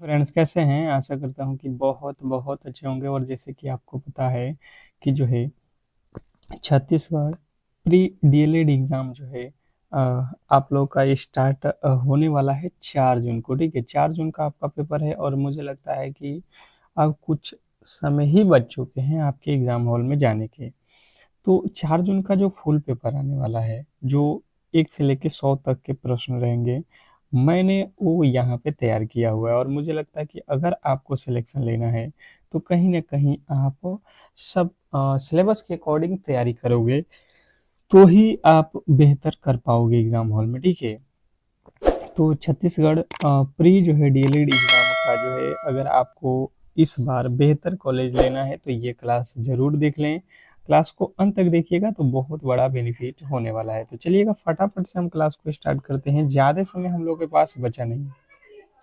Friends कैसे हैं? आशा करता हूँ कि बहुत बहुत अच्छे होंगे। और जैसे कि आपको पता है कि जो है छत्तीसगढ़ प्री डीएलएड एग्ज़ाम जो है अ, आप लोग का स्टार्ट होने वाला है 4 जून को। ठीक है, 4 जून का आपका पेपर है और मुझे लगता है कि अब कुछ समय ही बच चुके हैं आपके एग्ज़ाम हॉल में जाने के। तो 4 जून का जो फुल पेपर आने वाला है, जो 1 से लेके 100 तक के प्रश्न रहेंगे, मैंने वो यहाँ पे तैयार किया हुआ है। और मुझे लगता है कि अगर आपको सिलेक्शन लेना है तो कहीं ना कहीं आप सब सिलेबस के अकॉर्डिंग तैयारी करोगे तो ही आप बेहतर कर पाओगे एग्जाम हॉल में। ठीक है, तो छत्तीसगढ़ प्री जो है डीएलएड एग्जाम का जो है, अगर आपको इस बार बेहतर कॉलेज लेना है तो ये क्लास जरूर देख लें। क्लास को अंत तक देखिएगा तो बहुत बड़ा बेनिफिट होने वाला है। तो चलिएगा फटाफट से हम क्लास को स्टार्ट करते हैं, ज़्यादा समय हम लोग के पास बचा नहीं।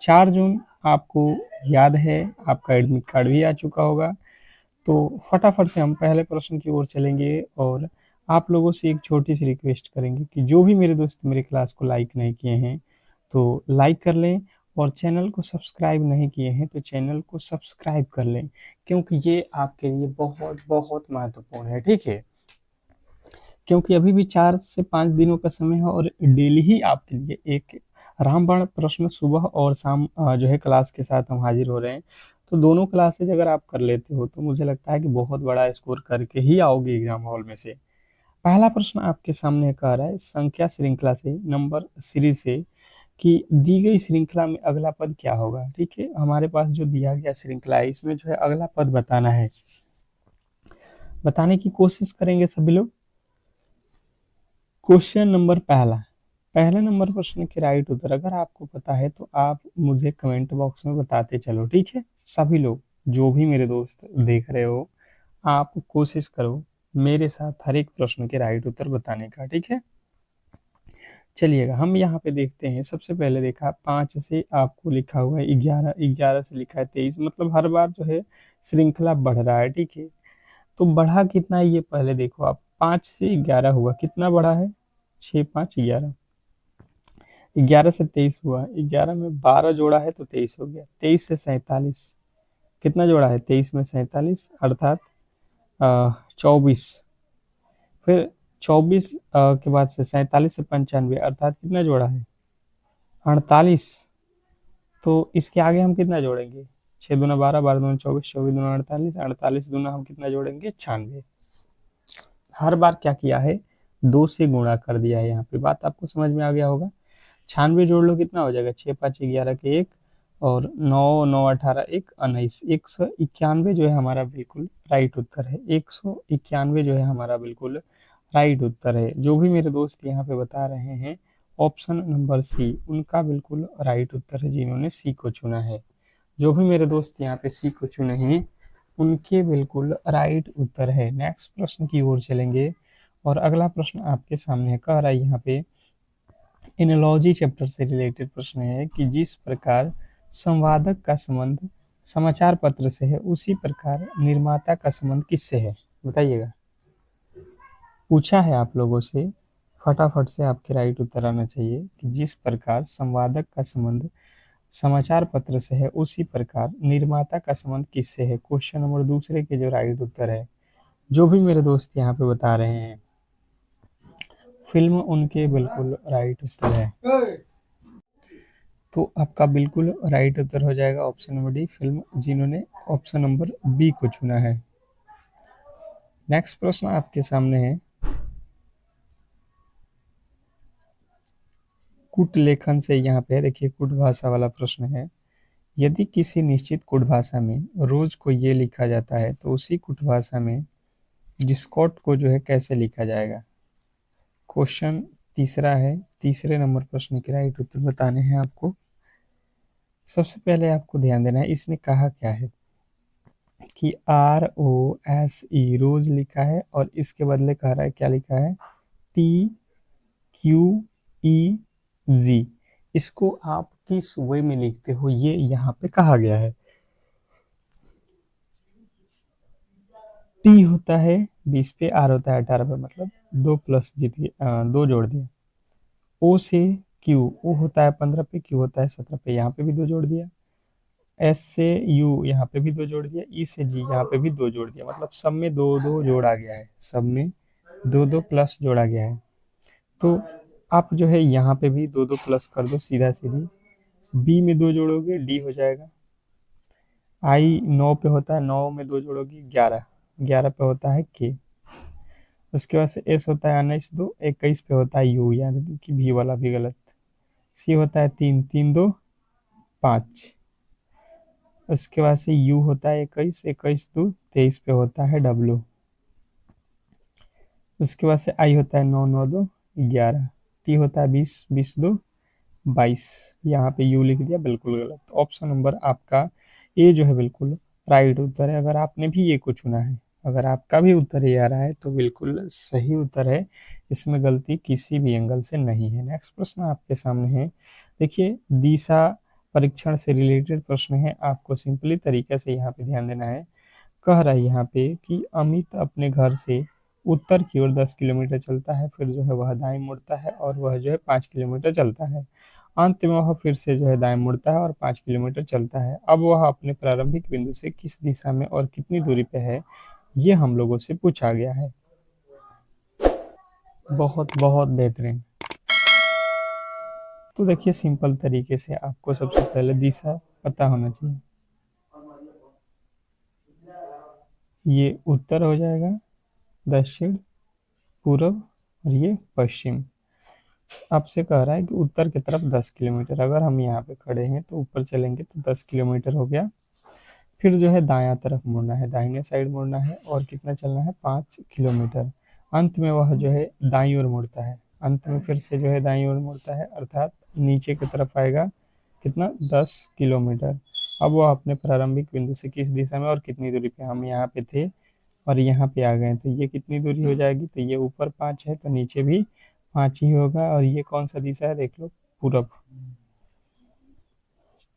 4 जून आपको याद है, आपका एडमिट कार्ड भी आ चुका होगा। तो फटाफट से हम पहले प्रश्न की ओर चलेंगे और आप लोगों से एक छोटी सी रिक्वेस्ट करेंगे कि जो भी मेरे दोस्त मेरे क्लास को लाइक नहीं किए हैं तो लाइक कर लें, और चैनल को सब्सक्राइब नहीं किए हैं तो चैनल को सब्सक्राइब कर लें, क्योंकि ये आपके लिए बहुत बहुत महत्वपूर्ण है। ठीक है, क्योंकि अभी भी 4 से 5 दिनों का समय है और डेली ही आपके लिए एक रामबाण प्रश्न सुबह और शाम जो है क्लास के साथ हम हाजिर हो रहे हैं। तो दोनों क्लासेज अगर आप कर लेते हो तो मुझे लगता है कि बहुत बड़ा स्कोर करके ही आओगे एग्जाम हॉल में से। पहला प्रश्न आपके सामने कह रहा है संख्या श्रृंखला से, नंबर सीरीज से, कि दी गई श्रृंखला में अगला पद क्या होगा। ठीक है, हमारे पास जो दिया गया श्रृंखला है इसमें जो है अगला पद बताना है। बताने की कोशिश करेंगे सभी लोग। क्वेश्चन नंबर पहला, पहले नंबर प्रश्न के राइट उत्तर अगर आपको पता है तो आप मुझे कमेंट बॉक्स में बताते चलो। ठीक है, सभी लोग जो भी मेरे दोस्त देख रहे हो, आप कोशिश करो मेरे साथ हर एक प्रश्न के राइट उत्तर बताने का। ठीक है, चलिएगा हम यहाँ पे देखते हैं। सबसे पहले देखा 5 से आपको लिखा हुआ है 11, 11 से लिखा है 23, मतलब हर बार जो है श्रृंखला बढ़ रहा है। ठीक है, तो बढ़ा कितना है ये पहले देखो आप। 5 से 11 हुआ, कितना बढ़ा है? 6 5 11, 11 से 23 हुआ, 11 में 12 जोड़ा है तो 23 हो गया। 23 से 47, कितना जोड़ा है? 23 में 47 अर्थात 24। फिर 24 के बाद से 47 से 95 अर्थात कितना जोड़ा है? 48। तो इसके आगे हम कितना जोड़ेंगे? 6 दूना 12, 12 दूना 24, 24 दूना 48, 48 दूना हम कितना जोड़ेंगे? 96। हर बार क्या किया है? 2 से गुणा कर दिया है। यहाँ पे बात आपको समझ में आ गया होगा। 96 जोड़ लो, कितना हो जाएगा? 6 5 11 के एक, और 9 9 18 1 19, 191 जो है हमारा बिल्कुल राइट उत्तर है। 191 जो है हमारा बिल्कुल राइट उत्तर है। जो भी मेरे दोस्त यहाँ पे बता रहे हैं ऑप्शन नंबर सी उनका बिल्कुल राइट उत्तर है, जिन्होंने सी को चुना है। जो भी मेरे दोस्त यहाँ पे सी को चुने हैं उनके बिल्कुल राइट उत्तर है। नेक्स्ट प्रश्न की ओर चलेंगे और अगला प्रश्न आपके सामने कह रहा है यहाँ पे एनोलॉजी चैप्टर से रिलेटेड प्रश्न है कि जिस प्रकार संवादक का संबंध समाचार पत्र से है उसी प्रकार निर्माता का संबंध किससे है? बताइएगा। पूछा है आप लोगों से, फटाफट से आपके राइट उत्तर आना चाहिए कि जिस प्रकार संवादक का संबंध समाचार पत्र से है उसी प्रकार निर्माता का संबंध किससे है। क्वेश्चन नंबर दूसरे के जो राइट उत्तर है, जो भी मेरे दोस्त यहाँ पे बता रहे हैं, फिल्म उनके बिल्कुल राइट उत्तर है। तो आपका बिल्कुल राइट उत्तर हो जाएगा ऑप्शन नंबर डी, फिल्म, जिन्होंने ऑप्शन नंबर बी को चुना है। नेक्स्ट प्रश्न आपके सामने है कुट लेखन से। यहाँ पे देखिए कुट भाषा वाला प्रश्न है। यदि किसी निश्चित कुट भाषा में रोज को ये लिखा जाता है तो उसी कुट भाषा में डिस्कॉट को जो है कैसे लिखा जाएगा। क्वेश्चन तीसरा है, तीसरे नंबर प्रश्न के राइट उत्तर बताने हैं आपको। सबसे पहले आपको ध्यान देना है इसने कहा क्या है कि ROSE रोज लिखा है और इसके बदले कह रहा है क्या लिखा है? TQEG। इसको आप किस वे में लिखते हो ये यहाँ पे कहा गया है। टी होता है 20 पे, आर होता है 18 पे, मतलब 2 प्लस जीत गया, 2 जोड़ दिया। ओ से क्यू, ओ होता है 15 पे, क्यू होता है 17 पे, यहाँ पे भी 2 जोड़ दिया। एस से यू यहाँ पे भी 2 जोड़ दिया, ई से जी यहाँ पे भी 2 जोड़ दिया, मतलब सब में 2 2 जोड़ा गया है, सब में 2 2 प्लस जोड़ा गया है। तो आप जो है यहाँ पे भी 2 2 प्लस कर दो सीधा सीधी, बी में 2 जोड़ोगे डी हो जाएगा, आई 9 पे होता है, 9 में 2 जोड़ोगे 11, 11 पे होता है के, उसके बाद से एस होता है 19 2 21 पे होता है यू, यानी कि भी वाला भी गलत, सी होता है 3 3 2 5, उसके बाद से यू होता है 21 21 2 23 पे होता है डब्लू, उसके बाद से आई होता है 9 9 2 11, टी होता है 20 20 2 22, यहाँ पे यू लिख दिया, बिल्कुल गलत। ऑप्शन नंबर आपका ए जो है बिल्कुल राइट उत्तर है। अगर आपने भी ए को चुना है, अगर आपका भी उत्तर ये आ रहा है तो बिल्कुल सही उत्तर है, इसमें गलती किसी भी एंगल से नहीं है। नेक्स्ट प्रश्न आपके सामने है, देखिए दिशा परीक्षण से रिलेटेड प्रश्न है, आपको सिंपली तरीके से यहाँ पे ध्यान देना है। कह रहा है यहाँ पे कि अमित अपने घर से उत्तर की ओर 10 किलोमीटर चलता है, फिर जो है वह दाएं मुड़ता है और वह जो है 5 किलोमीटर चलता है, अंत में वह फिर से जो है दाएं मुड़ता है और 5 किलोमीटर चलता है। अब वह अपने प्रारंभिक बिंदु से किस दिशा में और कितनी दूरी पे है, ये हम लोगों से पूछा गया है। बहुत बहुत बेहतरीन। तो देखिए सिंपल तरीके से आपको सबसे पहले दिशा पता होना चाहिए, ये उत्तर हो जाएगा, दक्षिण, पूरब और ये पश्चिम। आपसे कह रहा है कि उत्तर की तरफ 10 किलोमीटर, अगर हम यहाँ पे खड़े हैं तो ऊपर चलेंगे तो 10 किलोमीटर हो गया, फिर जो है दायां तरफ मुड़ना है, दाहिने साइड मुड़ना है और कितना चलना है 5 किलोमीटर, अंत में वह जो है दाईं ओर मुड़ता है, अंत में फिर से जो है दाईं ओर मुड़ता है, अर्थात नीचे की तरफ आएगा, कितना 10 किलोमीटर। अब वह अपने प्रारंभिक बिंदु से किस दिशा में और कितनी दूरी पे, हम यहाँ पे थे और यहाँ पे आ गए, तो ये कितनी दूरी हो जाएगी, तो ये ऊपर 5 है तो नीचे भी 5 ही होगा, और ये कौन सा दिशा है देख लो, पूरब,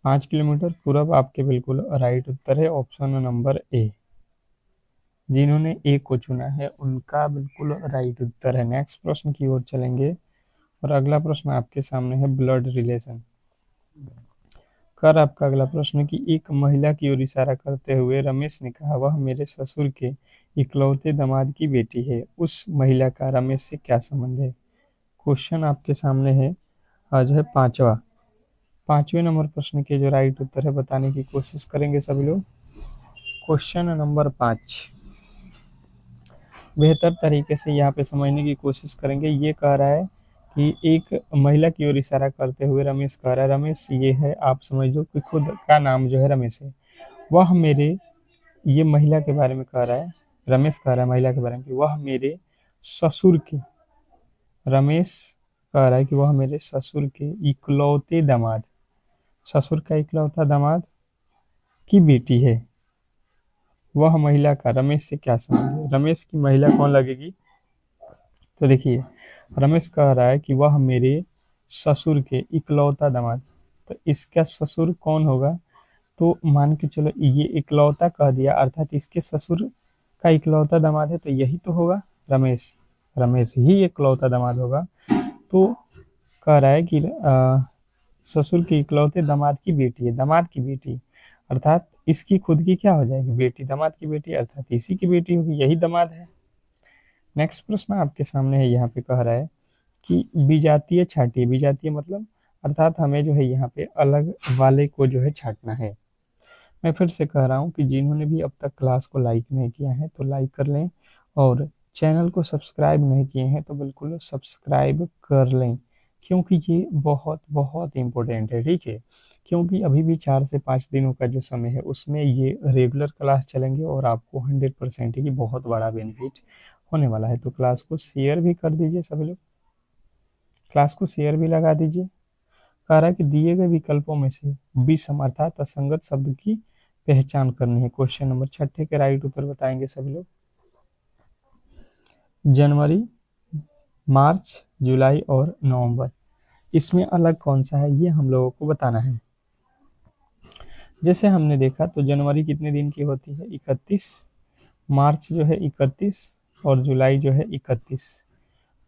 5 किलोमीटर पूरब आपके बिल्कुल राइट उत्तर है, ऑप्शन नंबर ए। जिन्होंने ए को चुना है उनका बिल्कुल राइट उत्तर है। नेक्स्ट प्रश्न की ओर चलेंगे, और अगला प्रश्न आपके सामने है ब्लड रिलेशन। कर आपका अगला प्रश्न कि एक महिला की ओर इशारा करते हुए रमेश ने कहा, वह मेरे ससुर के इकलौते दामाद की बेटी है, उस महिला का रमेश से क्या संबंध है। क्वेश्चन आपके सामने है, आज है पांचवा, 5वें नंबर प्रश्न के जो राइट उत्तर है बताने की कोशिश करेंगे सभी लोग। क्वेश्चन नंबर 5 बेहतर तरीके से यहाँ पे समझने की कोशिश करेंगे। ये कह रहा है कि एक महिला की ओर इशारा करते हुए रमेश कह रहा है, रमेश ये है, आप समझ लो कि खुद का नाम जो है रमेश है, वह मेरे, ये महिला के बारे में कह रहा है, रमेश कह रहा है महिला के बारे में कि वह मेरे ससुर के, रमेश कह रहा है कि वह मेरे ससुर के इकलौते दामाद, ससुर का इकलौता दामाद की बेटी है, वह महिला का रमेश से क्या संबंध है। रमेश की महिला कौन लगेगी, तो देखिए रमेश कह रहा है कि वह मेरे ससुर के इकलौता दामाद, तो इसका ससुर कौन होगा, तो मान के चलो ये इकलौता कह दिया, अर्थात इसके ससुर का इकलौता दामाद है, तो यही तो होगा रमेश, रमेश ही इकलौता दामाद होगा। तो कह रहा है कि ससुर के इकलौते दामाद की बेटी है, दामाद की बेटी, अर्थात इसकी खुद की क्या हो जाएगी बेटी, दामाद की बेटी, अर्थात इसी की बेटी होगी, यही दामाद है। नेक्स्ट प्रश्न आपके सामने है, यहाँ पे कह रहा है कि विजातीय छांटिए, विजातीय मतलब अर्थात हमें जो है यहाँ पे अलग वाले को जो है छांटना है। मैं फिर से कह रहा हूँ कि जिन्होंने भी अब तक क्लास को लाइक नहीं किया है तो लाइक कर लें, और चैनल को सब्सक्राइब नहीं किए हैं तो बिल्कुल सब्सक्राइब कर लें, क्योंकि ये बहुत बहुत इम्पोर्टेंट है, ठीक है। क्योंकि अभी भी 4 से 5 दिनों का जो समय है उसमें ये रेगुलर क्लास चलेंगे और आपको 100% की बहुत बड़ा बेनिफिट होने वाला है। तो क्लास को शेयर भी कर दीजिए सभी लोग, क्लास को शेयर भी लगा दीजिए। कह रहा है कि दिए गए विकल्पों में से विषम अर्थात असंगत शब्द की पहचान करनी है। क्वेश्चन नंबर 6 के राइट उत्तर बताएंगे सभी लोग। जनवरी, मार्च, जुलाई और नवंबर, इसमें अलग कौन सा है ये हम लोगों को बताना है। जैसे हमने देखा तो जनवरी कितने दिन की होती है 31, मार्च जो है 31 और जुलाई जो है 31,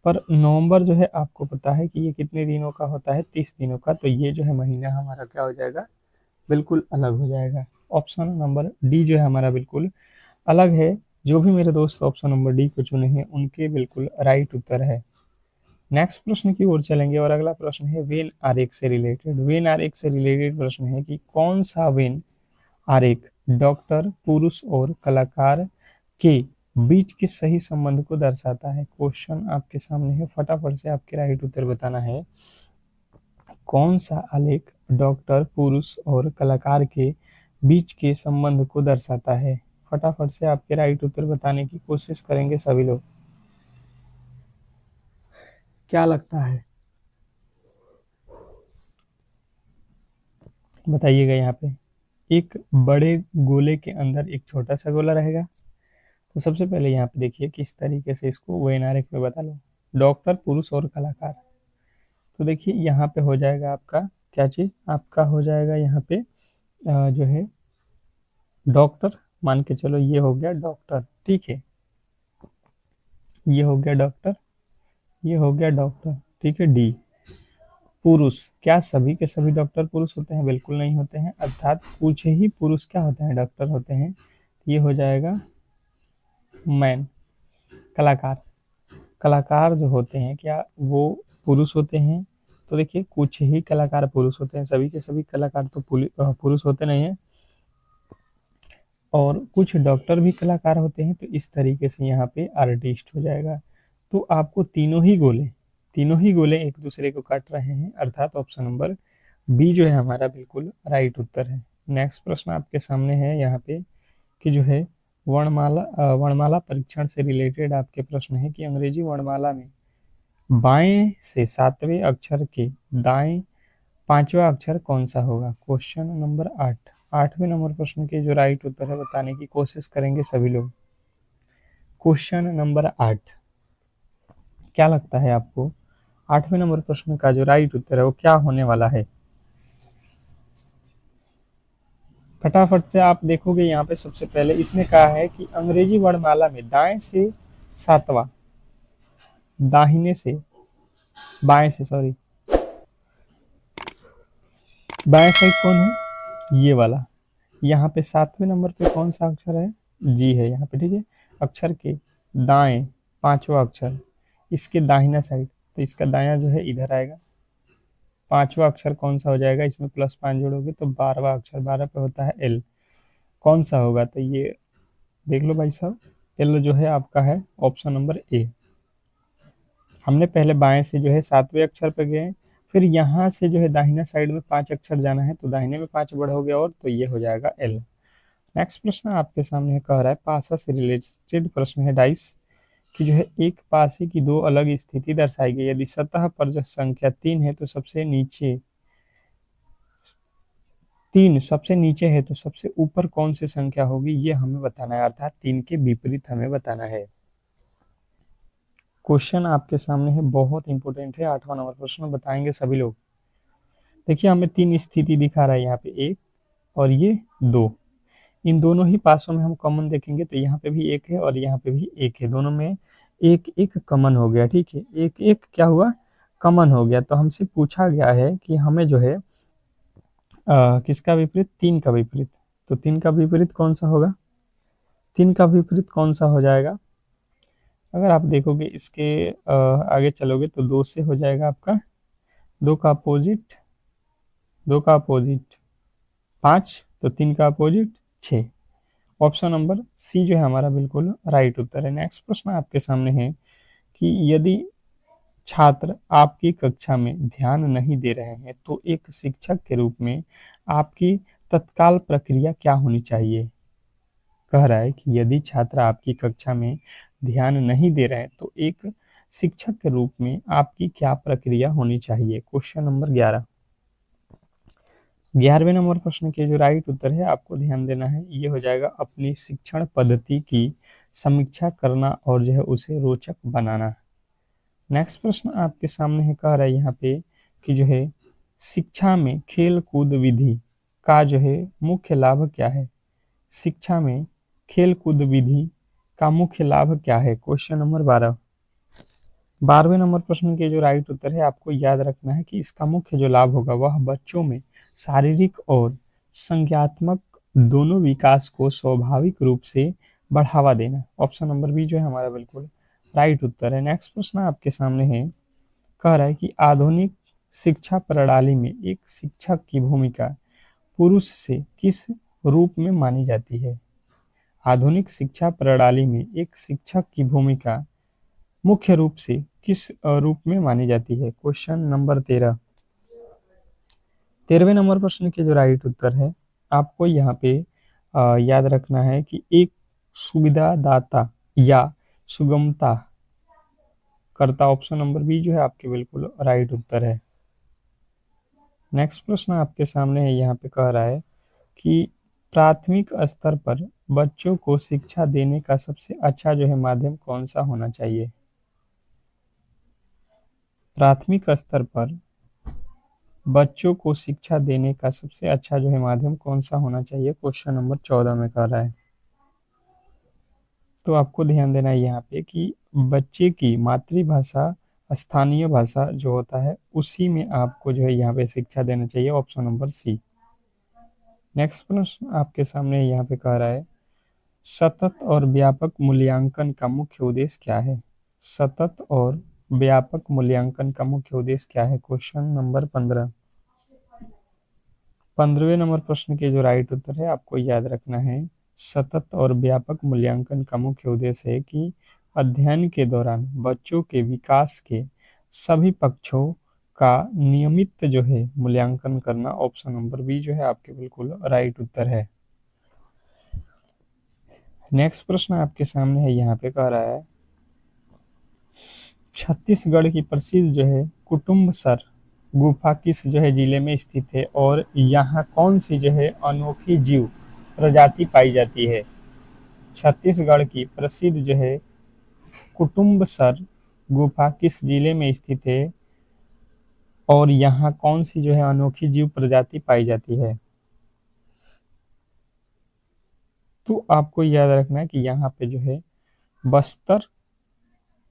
पर नवंबर जो है आपको पता है कि ये कितने दिनों का होता है 30 दिनों का, तो ये जो है महीना हमारा क्या हो जाएगा बिल्कुल अलग हो जाएगा। ऑप्शन नंबर डी जो है हमारा बिल्कुल अलग है। जो भी मेरे दोस्त ऑप्शन नंबर डी को चुने हैं उनके बिल्कुल राइट उत्तर है। नेक्स्ट प्रश्न की ओर चलेंगे और अगला प्रश्न है वेन आरेख से रिलेटेड। वेन आरेख से रिलेटेड प्रश्न है कि कौन सा वेन आरेख डॉक्टर, पुरुष और कलाकार के बीच के सही संबंध को दर्शाता है। क्वेश्चन आपके सामने है, फटाफट से आपके राइट उत्तर बताना है। कौन सा आलेख डॉक्टर, पुरुष और कलाकार के बीच के संबंध को दर्शाता है? फटाफट से आपके राइट उत्तर बताने की कोशिश करेंगे सभी लोग। क्या लगता है, बताइएगा। यहाँ पे एक बड़े गोले के अंदर एक छोटा सा गोला रहेगा। तो सबसे पहले यहाँ पे देखिए किस तरीके से इसको वेन आरेख में बता लो। डॉक्टर, पुरुष और कलाकार। तो देखिए यहाँ पे हो जाएगा आपका क्या चीज, आपका हो जाएगा यहाँ पे जो है डॉक्टर, मान के चलो ये हो गया डॉक्टर, ठीक है। ये हो गया डॉक्टर, ये हो गया डॉक्टर, ठीक है। डी, पुरुष। क्या सभी के सभी डॉक्टर पुरुष होते हैं? बिल्कुल नहीं होते हैं, अर्थात कुछ ही पुरुष क्या होते हैं, डॉक्टर होते हैं। ये हो जाएगा मैन। कलाकार, कलाकार जो होते हैं क्या वो पुरुष होते हैं? तो देखिए कुछ ही कलाकार पुरुष होते हैं, सभी के सभी कलाकार तो पुरुष होते नहीं हैं। और कुछ डॉक्टर भी कलाकार होते हैं। तो इस तरीके से यहाँ पे आर्टिस्ट हो जाएगा। तो आपको तीनों ही गोले एक दूसरे को काट रहे हैं, अर्थात ऑप्शन नंबर बी जो है हमारा बिल्कुल राइट उत्तर है। नेक्स्ट प्रश्न आपके सामने है यहाँ पे कि जो है वर्णमाला परीक्षण से रिलेटेड आपके प्रश्न है कि अंग्रेजी वर्णमाला में बाएं से सातवें अक्षर के दाएं पांचवा अक्षर कौन सा होगा? क्वेश्चन नंबर 8, 8वें नंबर प्रश्न के जो राइट उत्तर है बताने की कोशिश करेंगे सभी लोग। क्वेश्चन नंबर 8, क्या लगता है आपको 8वें नंबर प्रश्न का जो राइट उत्तर है वो क्या होने वाला है? फटाफट से आप देखोगे यहाँ पे सबसे पहले इसने कहा है कि अंग्रेजी वर्णमाला में दाएं से सातवां, दाहिने से बाएं से, सॉरी, बाएं साइड कौन है? ये वाला। यहाँ पे 7वें नंबर पे कौन सा अक्षर है? जी है यहाँ पे, ठीक है। अक्षर के दाएं पांचवा अक्षर, इसके दाहिना साइड, तो इसका दाया जो है इधर आएगा। पांचवा अक्षर कौन सा हो जाएगा? इसमें +5 जोड़ोगे तो 12वां अक्षर, 12 पे होता है एल। कौन सा होगा? तो ये देख लो भाई साहब, एल जो है आपका है ऑप्शन नंबर ए। हमने पहले बाएं से जो है 7वें अक्षर पे गए, फिर यहाँ से जो है दाहिना साइड में 5 अक्षर जाना है, तो दाहिने में 5 बढ़ोगे और, तो ये हो जाएगा एल। नेक्स्ट प्रश्न आपके सामने है, कह रहा है पासा से रिलेटेड प्रश्न है डाइस कि जो है एक पासे की दो अलग स्थिति दर्शाई गई। यदि सतह पर जो संख्या 3 है तो सबसे नीचे, 3 सबसे नीचे है तो सबसे ऊपर कौन सी संख्या होगी, ये हमें बताना है, अर्थात 3 के विपरीत हमें बताना है। क्वेश्चन आपके सामने है, बहुत इंपॉर्टेंट है, 8वां नंबर प्रश्न बताएंगे सभी लोग। देखिए हमें 3 स्थिति दिखा रहा है यहाँ पे, 1 और ये 2। इन दोनों ही पासों में हम कॉमन देखेंगे तो यहाँ पे भी 1 है और यहाँ पे भी 1 है, दोनों में एक एक कॉमन हो गया, ठीक है। एक एक क्या हुआ? कॉमन हो गया। तो हमसे पूछा गया है कि हमें जो है किसका विपरीत? 3 का विपरीत। तो 3 का विपरीत कौन सा होगा? 3 का विपरीत कौन सा हो जाएगा? अगर आप देखोगे इसके आगे चलोगे तो 2 से हो जाएगा आपका 2 का अपोजिट, 2 का अपोजिट 5, तो 3 का अपोजिट 6। ऑप्शन नंबर सी जो है हमारा बिल्कुल राइट उत्तर है। नेक्स्ट प्रश्न आपके सामने है कि यदि छात्र आपकी कक्षा में ध्यान नहीं दे रहे हैं तो एक शिक्षक के रूप में आपकी तत्काल प्रक्रिया क्या होनी चाहिए? कह रहा है कि यदि छात्र आपकी कक्षा में ध्यान नहीं दे रहे हैं तो एक शिक्षक के रूप में आपकी क्या प्रक्रिया होनी चाहिए? क्वेश्चन नंबर 11, 11वें नंबर प्रश्न के जो राइट उत्तर है आपको ध्यान देना है, ये हो जाएगा अपनी शिक्षण पद्धति की समीक्षा करना और जो है उसे रोचक बनाना। नेक्स्ट प्रश्न आपके सामने है, कह रहा है यहाँ पे कि जो है शिक्षा में खेल कूद विधि का जो है मुख्य लाभ क्या है? शिक्षा में खेल कूद विधि का मुख्य लाभ क्या है? क्वेश्चन नंबर 12, 12वें नंबर प्रश्न के जो राइट उत्तर है आपको याद रखना है कि इसका मुख्य जो लाभ होगा वह बच्चों में शारीरिक और संज्ञात्मक दोनों विकास को स्वाभाविक रूप से बढ़ावा देना। ऑप्शन नंबर बी जो है हमारा बिल्कुल राइट उत्तर है। नेक्स्ट प्रश्न आपके सामने है, कह रहा है कि आधुनिक शिक्षा प्रणाली में एक शिक्षक की भूमिका पुरुष से किस रूप में मानी जाती है। आधुनिक शिक्षा प्रणाली में एक शिक्षक की भूमिका मुख्य रूप से किस रूप में मानी जाती है। Question number 13। 13वें नंबर प्रश्न के जो राइट उत्तर है, आपको यहाँ पे याद रखना है कि एक सुविधादाता या सुगमता करता। ऑप्शन नंबर बी जो है आपके बिल्कुल राइट उत्तर है। नेक्स्ट प्रश्न आपके सामने है, यहाँ पे कह रहा है कि प्राथमिक स्तर पर बच्चों को शिक्षा देने का सबसे अच्छा जो है माध्यम कौन सा होना चाहिए। प्राथमिक स्तर पर बच्चों को शिक्षा देने का सबसे अच्छा जो है माध्यम कौन सा होना चाहिए, क्वेश्चन नंबर 14 में कह रहा है। तो आपको ध्यान देना है यहाँ पे कि बच्चे की मातृभाषा स्थानीय भाषा जो होता है उसी में आपको जो है यहाँ पे शिक्षा देना चाहिए। Option number C. नेक्स्ट प्रश्न आपके सामने यहाँ पे कह रहा है, सतत और व्यापक मूल्यांकन का मुख्य उद्देश्य क्या है। सतत और व्यापक मूल्यांकन का मुख्य उद्देश्य क्या है, क्वेश्चन नंबर 15। 15वें नंबर प्रश्न के जो राइट उत्तर है आपको याद रखना है, सतत और व्यापक मूल्यांकन का मुख्य उद्देश्य है कि अध्ययन के दौरान बच्चों के विकास के सभी पक्षों का नियमित जो है मूल्यांकन करना। ऑप्शन नंबर बी जो है आपके बिल्कुल राइट उत्तर है। नेक्स्ट प्रश्न आपके सामने है, यहाँ पे कह रहा है छत्तीसगढ़ की प्रसिद्ध जो है कुटुम्बसर गुफा किस जो है जिले में स्थित है और यहाँ कौन सी जो है अनोखी जीव प्रजाति पाई जाती है। छत्तीसगढ़ की प्रसिद्ध जो है कुटुम्बसर गुफा किस जिले में स्थित है और यहाँ कौन सी जो है अनोखी जीव प्रजाति पाई जाती है। तो आपको याद रखना है कि यहाँ पे जो है बस्तर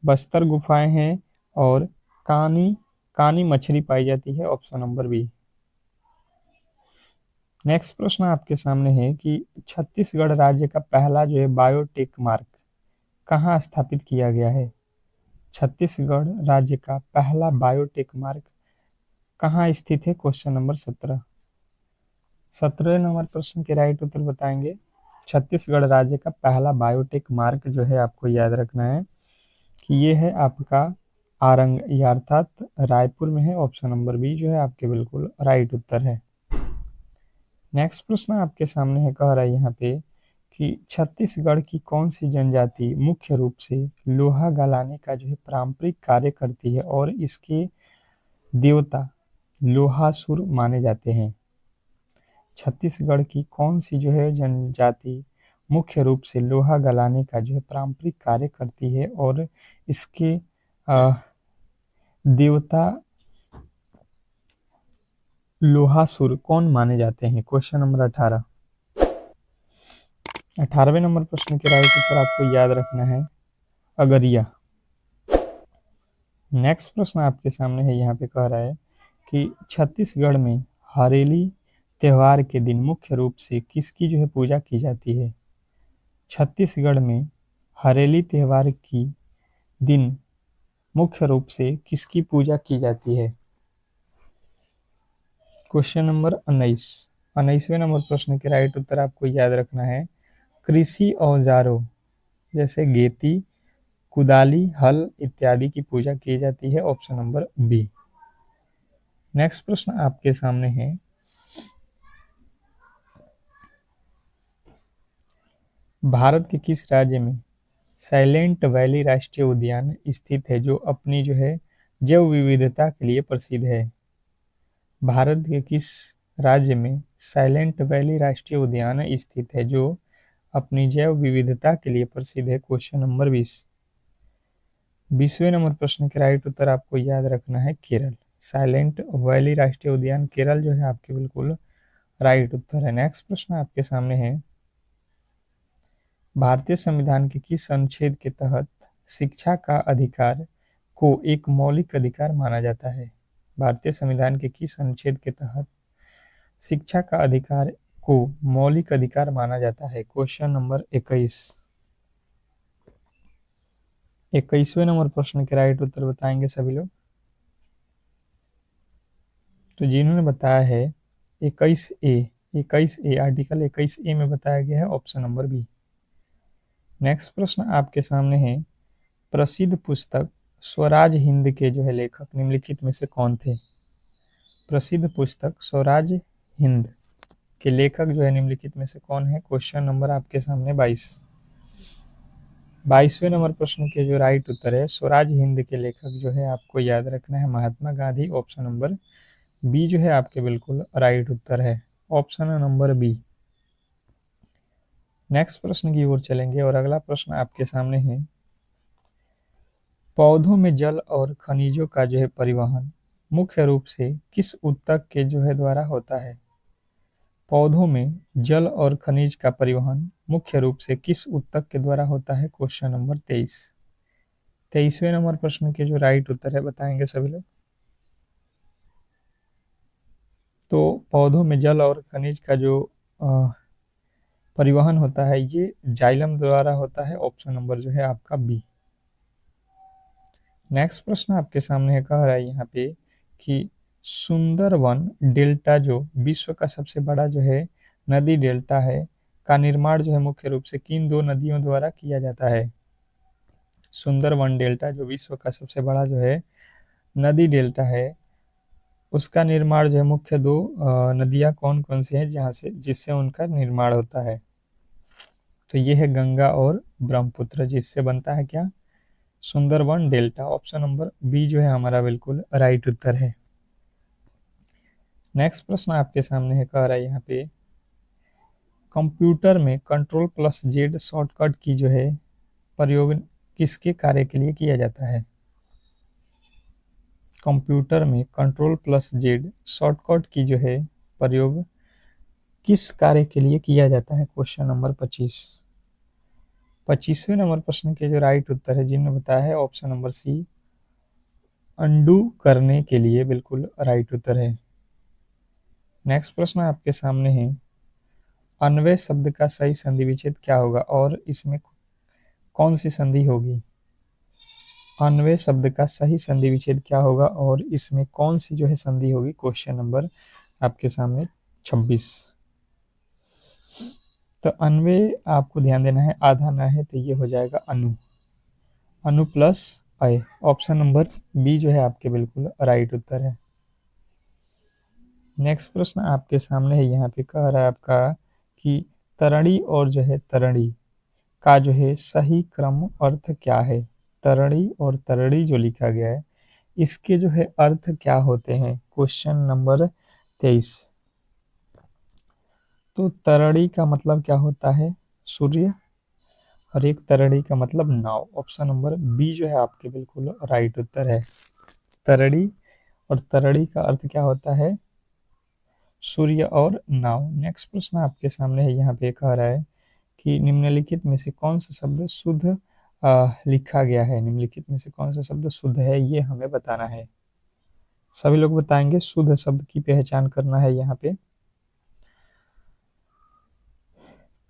बस्तर गुफाएं हैं और कानी कानी मछली पाई जाती है। Option number B. नेक्स्ट प्रश्न आपके सामने है कि छत्तीसगढ़ राज्य का पहला जो है बायोटेक मार्ग कहाँ स्थापित किया गया है। छत्तीसगढ़ राज्य का पहला बायोटेक मार्ग कहाँ स्थित है, क्वेश्चन नंबर 17। 17वें नंबर प्रश्न के राइट उत्तर बताएंगे। छत्तीसगढ़ राज्य का पहला बायोटेक मार्ग जो है आपको याद रखना है कि ये है आपका आरंग या अर्थात रायपुर में है। ऑप्शन नंबर बी जो है आपके बिल्कुल राइट उत्तर है। नेक्स्ट प्रश्न आपके सामने है, कह रहा है यहाँ पे कि छत्तीसगढ़ की कौन सी जनजाति मुख्य रूप से लोहा गलाने का जो है पारंपरिक कार्य करती है और इसके देवता लोहासुर माने जाते हैं। छत्तीसगढ़ की कौन सी जो है जनजाति मुख्य रूप से लोहा गलाने का जो है पारंपरिक कार्य करती है और इसके देवता लोहासुर कौन माने जाते हैं, क्वेश्चन नंबर 18। 18वें नंबर प्रश्न के राइट उत्तर आपको याद रखना है अगरिया। नेक्स्ट प्रश्न आपके सामने है, यहाँ पे कह रहा है कि छत्तीसगढ़ में हरेली त्योहार के दिन मुख्य रूप से किसकी जो है पूजा की जाती है। छत्तीसगढ़ में हरेली त्योहार की दिन मुख्य रूप से किसकी पूजा की जाती है। Question number 19। 19वें नंबर प्रश्न के राइट उत्तर आपको याद रखना है कृषि औजारों जैसे गेती कुदाली हल इत्यादि की पूजा की जाती है। Option number B. नेक्स्ट प्रश्न आपके सामने है, भारत के किस राज्य में साइलेंट वैली राष्ट्रीय उद्यान स्थित है जो अपनी जो है जैव विविधता के लिए प्रसिद्ध है। भारत के किस राज्य में साइलेंट वैली राष्ट्रीय उद्यान स्थित है जो अपनी जैव विविधता के लिए प्रसिद्ध है, क्वेश्चन नंबर 20। 20वें नंबर प्रश्न के राइट उत्तर आपको याद रखना है केरल। साइलेंट वैली राष्ट्रीय उद्यान केरल जो है आपके बिल्कुल राइट उत्तर है। नेक्स्ट प्रश्न आपके सामने है, भारतीय संविधान के किस अनुच्छेद के तहत शिक्षा का अधिकार को एक मौलिक अधिकार माना जाता है। भारतीय संविधान के किस अनुच्छेद के तहत शिक्षा का अधिकार को मौलिक अधिकार माना जाता है? Question number 21। 21वें नंबर प्रश्न के राइट उत्तर बताएंगे सभी लोग। तो जिन्होंने बताया है 21A आर्टिकल 21A में बताया गया है ऑप्शन नंबर बी। नेक्स्ट प्रश्न आपके सामने है, प्रसिद्ध पुस्तक स्वराज हिंद के जो है लेखक निम्नलिखित में से कौन थे? प्रसिद्ध पुस्तक स्वराज हिंद के लेखक जो है निम्नलिखित में से कौन है? क्वेश्चन नंबर आपके सामने 22। 22वें नंबर प्रश्न के जो राइट उत्तर है, स्वराज हिंद के लेखक जो है आपको याद रखना है Mahatma Gandhi. Option number B जो है आपके बिल्कुल राइट उत्तर है, ऑप्शन नंबर बी। नेक्स्ट प्रश्न की ओर चलेंगे और अगला प्रश्न आपके सामने है, पौधों में जल और खनिजों का जो है परिवहन मुख्य रूप से किस ऊतक के जो है द्वारा होता है? पौधों में जल और खनिज का परिवहन मुख्य रूप से किस ऊतक के द्वारा होता है? Question number 23। 23वें नंबर प्रश्न के जो राइट उत्तर है बताएंगे सभी लोग। तो पौधों में जल और खनिज का जो परिवहन होता है ये जाइलम द्वारा होता है, ऑप्शन नंबर जो है आपका बी। नेक्स्ट प्रश्न आपके सामने है, कह रहा है यहाँ पे कि सुंदरवन डेल्टा जो विश्व का सबसे बड़ा जो है नदी डेल्टा है का निर्माण जो है मुख्य रूप से किन दो नदियों द्वारा किया जाता है? सुंदरवन डेल्टा जो विश्व का सबसे बड़ा जो है नदी डेल्टा है उसका निर्माण जो है मुख्य दो नदियां कौन कौन सी हैं जहाँ से जिससे उनका निर्माण होता है? तो ये है गंगा और ब्रह्मपुत्र, जिससे बनता है क्या? Sundarban delta. Option number B जो है हमारा बिल्कुल राइट उत्तर है। नेक्स्ट प्रश्न आपके सामने है, कह रहा है यहाँ पे कंप्यूटर में कंट्रोल प्लस जेड शॉर्टकट की जो है प्रयोग किसके कार्य के लिए किया जाता है? कंप्यूटर में कंट्रोल प्लस जेड शॉर्टकट की जो है प्रयोग किस कार्य के लिए किया जाता है? Question number 25। 25वें नंबर प्रश्न के जो राइट उत्तर है जिन्होंने बताया है ऑप्शन नंबर सी, अंडू करने के लिए बिल्कुल राइट उत्तर है। नेक्स्ट प्रश्न आपके सामने है, अन्वय शब्द का सही संधि विच्छेद क्या होगा और इसमें कौन सी संधि होगी? अन्वय शब्द का सही संधि विच्छेद क्या होगा और इसमें कौन सी जो है संधि होगी? क्वेश्चन नंबर आपके सामने 26। तो अन्वय आपको ध्यान देना है, आधा ना है तो ये हो जाएगा अनु, अनु प्लस अय। ऑप्शन नंबर बी जो है आपके बिल्कुल राइट उत्तर है। नेक्स्ट प्रश्न आपके सामने है, यहाँ पे कह रहा है आपका कि तरणी और जो है तरणी का जो है सही क्रम अर्थ क्या है? तरणी और तरणी जो लिखा गया है इसके जो है अर्थ क्या होते हैं? Question number 23। तो तरणी का मतलब क्या होता है? सूर्य। और एक तरणी का मतलब नाव। ऑप्शन नंबर बी जो है आपके बिल्कुल राइट उत्तर है। तरणी और तरणी का अर्थ क्या होता है? सूर्य और नाव। नेक्स्ट प्रश्न आपके सामने है, यहाँ पे कह रहा है कि निम्नलिखित में से कौन सा शब्द शुद्ध लिखा गया है? निम्नलिखित में से कौन सा शब्द शुद्ध है ये हमें बताना है। सभी लोग बताएंगे, शुद्ध शब्द की पहचान करना है। यहाँ पे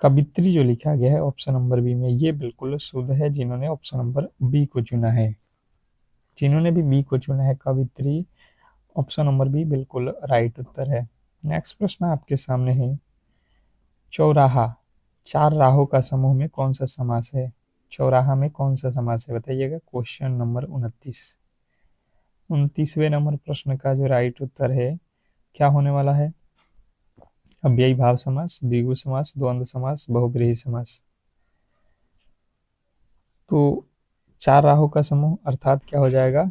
कवित्री जो लिखा गया है ऑप्शन नंबर बी में ये बिल्कुल शुद्ध है, जिन्होंने ऑप्शन नंबर बी को चुना है। जिन्होंने भी बी को चुना है कवित्री, ऑप्शन नंबर बी बिल्कुल राइट उत्तर है। नेक्स्ट प्रश्न आपके सामने है, चौराहा चार राहों का समूह में कौन सा समास है? चौराहा में कौन सा समास है बताइएगा। Question number 29। 29वें नंबर प्रश्न का जो राइट उत्तर है क्या होने वाला है? अव्ययी भाव समास, द्विगु समास, द्वंद्व समास, बहुब्रीहि समास। तो चार राहों का समूह अर्थात क्या हो जाएगा?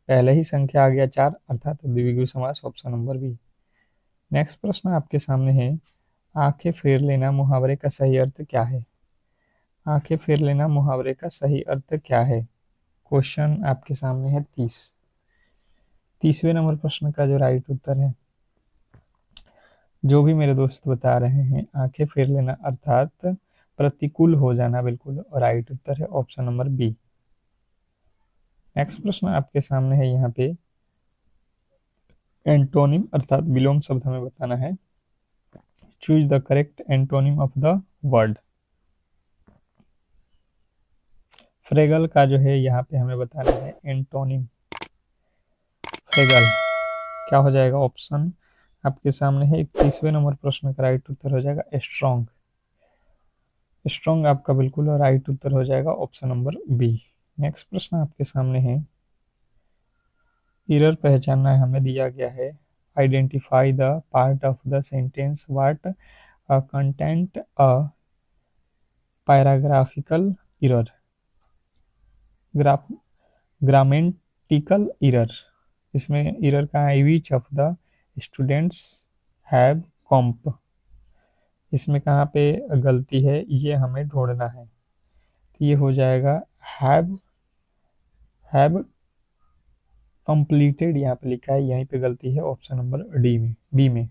पहले ही संख्या आ गया चार अर्थात द्विगु समास, ऑप्शन नंबर बी। नेक्स्ट प्रश्न आपके सामने है, आंखें फेर लेना मुहावरे का सही अर्थ क्या है? आंखें फेर लेना मुहावरे का सही अर्थ क्या है? क्वेश्चन आपके सामने है 30। 30वें नंबर प्रश्न का जो राइट उत्तर है, जो भी मेरे दोस्त बता रहे हैं, आंखें फेर लेना अर्थात प्रतिकूल हो जाना, बिल्कुल राइट उत्तर है, ऑप्शन नंबर बी। नेक्स्ट प्रश्न आपके सामने है, यहाँ पे एंटोनिम अर्थात विलोम शब्द हमें बताना है। Choose the correct antonym of the word. Frugal का जो है यहाँ पे हमें बताना है एंटोनिम। फ्रेगल क्या हो जाएगा? ऑप्शन आपके सामने है। 31वें नंबर प्रश्न का राइट उत्तर हो जाएगा स्ट्रॉन्ग। स्ट्रॉन्ग आपका बिल्कुल राइट उत्तर हो जाएगा, ऑप्शन नंबर बी। नेक्स्ट प्रश्न आपके सामने है। एरर पहचानना है हमें, दिया गया है। Identify the part of the sentence what content a paragraphical error, grammatical error. इसमें एरर का है which of the students have comp. इसमें कहाँ पे गलती है ये हमें ढूंढना है। तो ये हो जाएगा हैव कंप्लीटेड, यहाँ पे लिखा है, यहीं पे गलती है ऑप्शन नंबर डी में, बी में।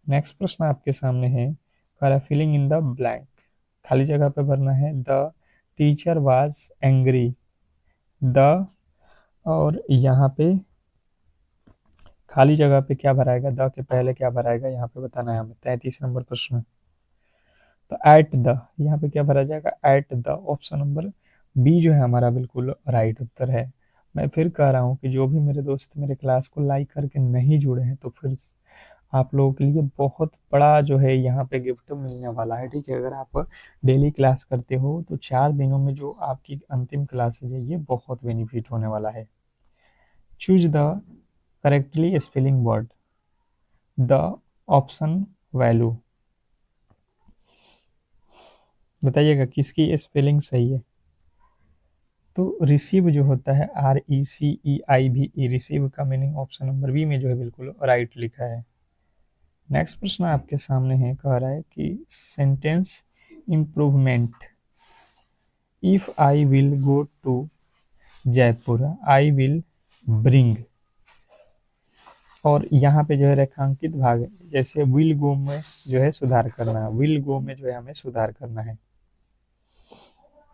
नेक्स्ट प्रश्न आपके सामने है। करा फिलिंग इन द ब्लैंक, खाली जगह पे भरना है। The teacher was angry, the, और यहाँ पे खाली जगह पे क्या भराएगा? द के पहले क्या भराएगा यहाँ पे बताना है हमें। 33 नंबर प्रश्न। तो एट द, यहाँ पे क्या भरा जाएगा? At the. Option number B जो है हमारा बिल्कुल राइट उत्तर है। मैं फिर कह रहा हूँ कि जो भी मेरे दोस्त मेरे क्लास को लाइक करके नहीं जुड़े हैं, तो फिर आप लोगों के लिए बहुत बड़ा जो है यहाँ पे गिफ्ट मिलने वाला है, ठीक है। अगर आप डेली क्लास करते हो तो 4 दिनों में जो आपकी अंतिम क्लासेज है ये बहुत बेनिफिट होने वाला है। Choose the correctly spelling word, the, option, value. बताइएगा किसकी स्पेलिंग सही है। तो रिसीव जो होता है RECEIVE, रिसीव का मीनिंग ऑप्शन नंबर बी में जो है बिल्कुल राइट लिखा है। नेक्स्ट प्रश्न आपके सामने है, कह रहा है कि sentence improvement. If I will go to Jaipur I will bring, और यहाँ पे जो है रेखांकित भाग है, जैसे विल गो में जो है सुधार करना है, विल गो में जो है हमें सुधार करना है।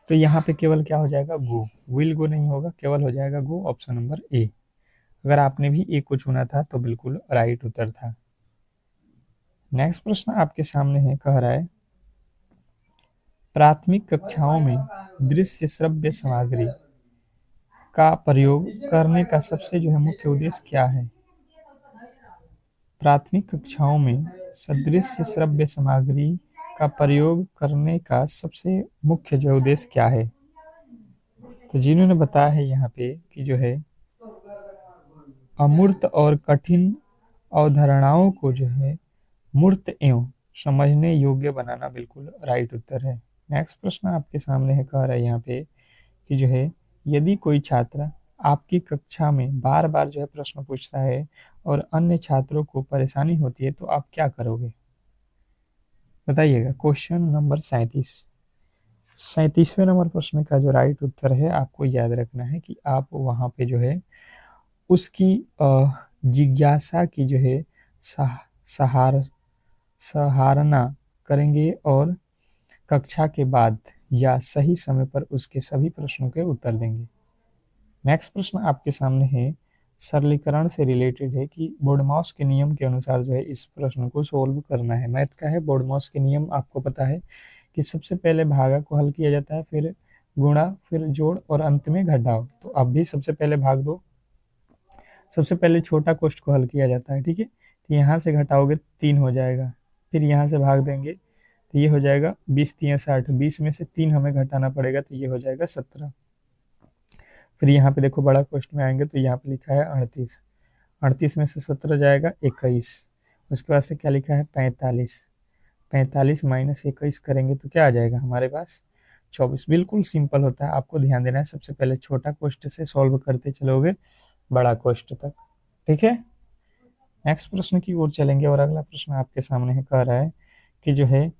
तो यहाँ पे केवल क्या हो जाएगा? गो, विल गो नहीं होगा, केवल हो जाएगा गो, ऑप्शन नंबर ए। अगर आपने भी ए को चुना था तो बिल्कुल राइट उत्तर था। नेक्स्ट प्रश्न आपके सामने है, कह रहा है प्राथमिक कक्षाओं में दृश्य श्रव्य सामग्री का प्रयोग करने का सबसे जो है मुख्य उद्देश्य क्या है? प्राथमिक कक्षाओं में सदृश्य श्रव्य सामग्री का प्रयोग करने का सबसे मुख्य जो उद्देश्य क्या है? तो जिन्होंने बताया है यहाँ पे कि जो है अमूर्त और कठिन अवधारणाओं को जो है मूर्त एवं समझने योग्य बनाना बिल्कुल राइट उत्तर है। नेक्स्ट प्रश्न आपके सामने है, कह रहा है यहाँ पे कि जो है यदि कोई छात्र आपकी कक्षा में बार बार जो है प्रश्न पूछता है और अन्य छात्रों को परेशानी होती है तो आप क्या करोगे? बताइएगा। क्वेश्चन नंबर 37, 37वें नंबर प्रश्न का जो राइट उत्तर है, आपको याद रखना है कि आप वहाँ पे जो है उसकी जिज्ञासा की जो है सहार सराहना करेंगे और कक्षा के बाद या सही समय पर उसके सभी प्रश्नों के उत्तर देंगे। नेक्स्ट प्रश्न आपके सामने है, सरलीकरण से रिलेटेड है कि बोर्डमॉस के नियम के अनुसार जो है इस प्रश्न को सोल्व करना है। मैथ का है, बोर्डमॉस के नियम आपको पता है कि सबसे पहले भागा को हल किया जाता है, फिर गुणा, फिर जोड़ और अंत में घटाव। तो अब भी सबसे पहले भाग दो, सबसे पहले छोटा कोष्ठ को हल किया जाता है, ठीक है। तो यहाँ से घटाओगे 3 हो जाएगा, फिर यहाँ से भाग देंगे तो ये हो जाएगा 20 3 60, 20 में से 3 हमें घटाना पड़ेगा तो ये हो जाएगा 17। फिर यहाँ पे देखो बड़ा कोष्ठ में आएंगे तो यहाँ पे लिखा है 38, 38 में से 17 जाएगा 21। उसके बाद से क्या लिखा है 45, 45 माइनस 21 करेंगे तो क्या आ जाएगा हमारे पास 24। बिल्कुल सिंपल होता है, आपको ध्यान देना है, सबसे पहले छोटा कोष्ठ से सॉल्व करते चलोगे बड़ा कोष्ठ तक, ठीक है। नेक्स्ट प्रश्न की ओर चलेंगे और अगला प्रश्न आपके सामने है, कह रहा है कि जो है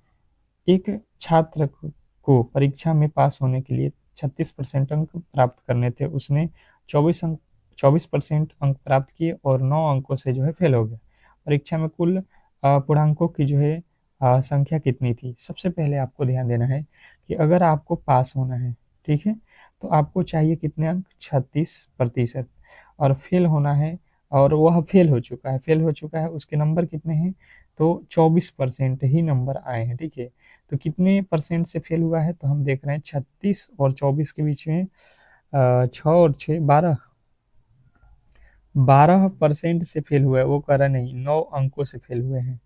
एक छात्र को परीक्षा में पास होने के लिए 36% अंक प्राप्त करने थे, उसने 24% अंक प्राप्त किए और 9 अंकों से जो है फेल हो गया। परीक्षा में कुल पूर्णांकों की जो है संख्या कितनी थी? सबसे पहले आपको ध्यान देना है कि अगर आपको पास होना है, ठीक है, तो आपको चाहिए कितने अंक? 36%। और फेल होना है, और वह फेल हो चुका है, फेल हो चुका है, उसके नंबर कितने हैं? तो 24% ही नंबर आए हैं। ठीक है, तो कितने परसेंट से फेल हुआ है, तो हम देख रहे हैं 36 और 24 के बीच में 6 और 6 12, 12% से फेल हुआ है, वो कह रहा नहीं 9 अंकों से फेल हुए हैं।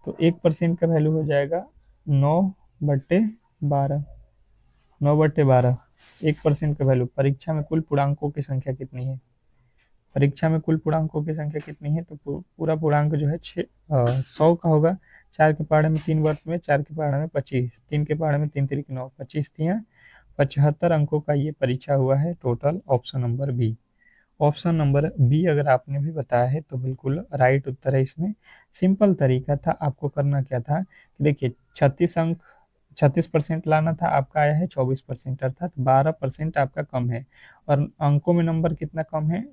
तो 1% का वैल्यू हो जाएगा 9/12, 9/12। 1% का वैल्यू, परीक्षा में कुल पूर्णांकों की संख्या कितनी है, परीक्षा में कुल पूर्णांकों की संख्या कितनी है, तो पूरा पूर्णांक जो है 100 का होगा। 4 के पहाड़े में 3 वर्ष में, 4 के पहाड़े में 25, 3 के पहाड़े में 3 3 9, 25 तियाँ 75 अंकों का ये परीक्षा हुआ है total. Option number B, option number B अगर आपने भी बताया है तो बिल्कुल राइट उत्तर है इसमें। सिंपल तरीका था, आपको करना क्या था कि देखिए 36% लाना था, आपका आया है 24%, अर्थात 12% आपका कम है। और अंकों में नंबर कितना कम है,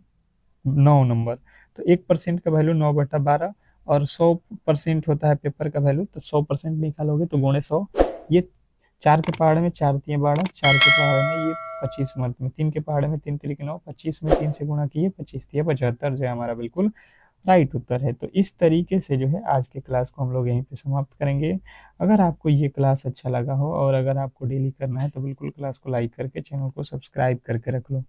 9 नंबर। तो 1% का वैल्यू 9/12, और 100% होता है पेपर का वैल्यू, तो 100% निकालोगे तो गुणे 100। ये 4 के पहाड़े में 4 तियाँ 12, 4 के पहाड़े में ये 25 मर्द में, 3 के पहाड़े में 3 3 9, 25 में 3 से गुणा किए 25 तियाँ 75, जो है हमारा बिल्कुल राइट उत्तर है। तो इस तरीके से जो है आज के क्लास को हम लोग यहीं पे समाप्त करेंगे। अगर आपको ये क्लास अच्छा लगा हो और अगर आपको डेली करना है तो बिल्कुल क्लास को लाइक करके चैनल को सब्सक्राइब करके रख लो।